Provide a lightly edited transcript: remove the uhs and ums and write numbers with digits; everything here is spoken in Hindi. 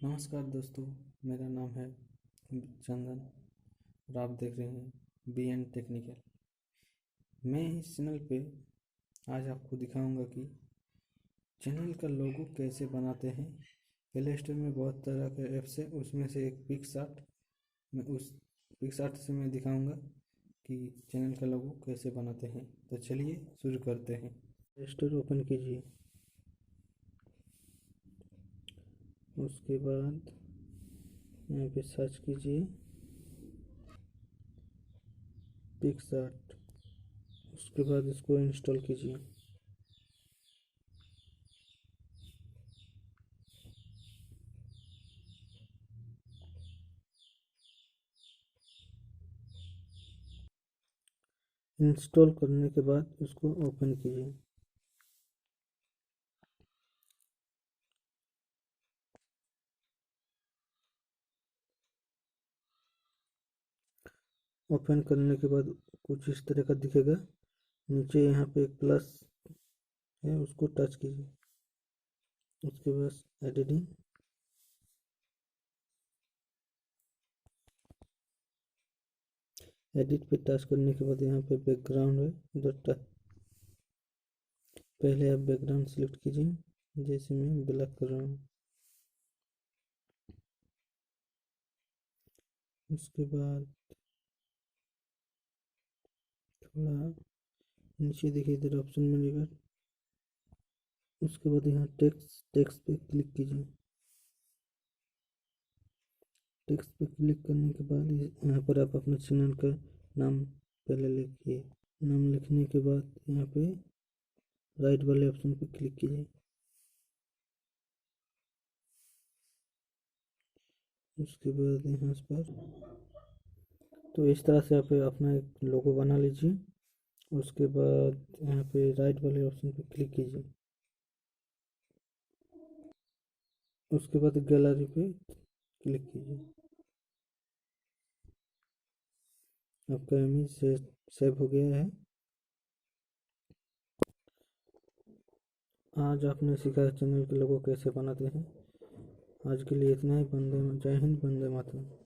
नमस्कार दोस्तों, मेरा नाम है चंदन और आप देख रहे हैं बी एन टेक्निकल। मैं इस चैनल पे आज आपको दिखाऊंगा कि चैनल का लोगो कैसे बनाते हैं। प्ले स्टोर में बहुत तरह के ऐप्स है, उसमें से एक पिक्सआर्ट। मैं उस पिक्सआर्ट से मैं दिखाऊंगा कि चैनल का लोगो कैसे बनाते हैं। तो चलिए शुरू करते हैं। प्ले स्टोर ओपन कीजिए, उसके बाद यहाँ पे सर्च कीजिए पिक्सआर्ट। उसके बाद इसको इंस्टॉल कीजिए। इंस्टॉल करने के बाद उसको ओपन कीजिए। ओपन करने के बाद कुछ इस तरह का दिखेगा। नीचे यहाँ पे एक प्लस है, उसको टच कीजिए। उसके बाद एडिटिंग, एडिट पे टच करने के बाद यहाँ पे बैकग्राउंड है, उधर टच। पहले आप बैकग्राउंड सिलेक्ट कीजिए, जैसे मैं ब्लैक कर रहा हूँ। उसके बाद थोड़ा नीचे देखिए, इधर ऑप्शन मिलेगा। उसके बाद यहाँ टेक्स्ट पे क्लिक कीजिए। टेक्स्ट पे क्लिक करने के बाद यहाँ पर आप अपने चैनल का नाम पहले लिखिए। नाम लिखने के बाद यहाँ पे राइट वाले ऑप्शन पे क्लिक कीजिए। उसके बाद यहाँ पर तो इस तरह से आप अपना एक लोगो बना लीजिए। उसके बाद यहाँ पे राइट वाले ऑप्शन पे क्लिक कीजिए। उसके बाद गैलरी पे क्लिक कीजिए। आपका इमेज सेव हो गया है। आज आपने सीखा चैनल के लोगो कैसे बनाते हैं। आज के लिए इतना ही। जय हिंद, वंदे मातरम।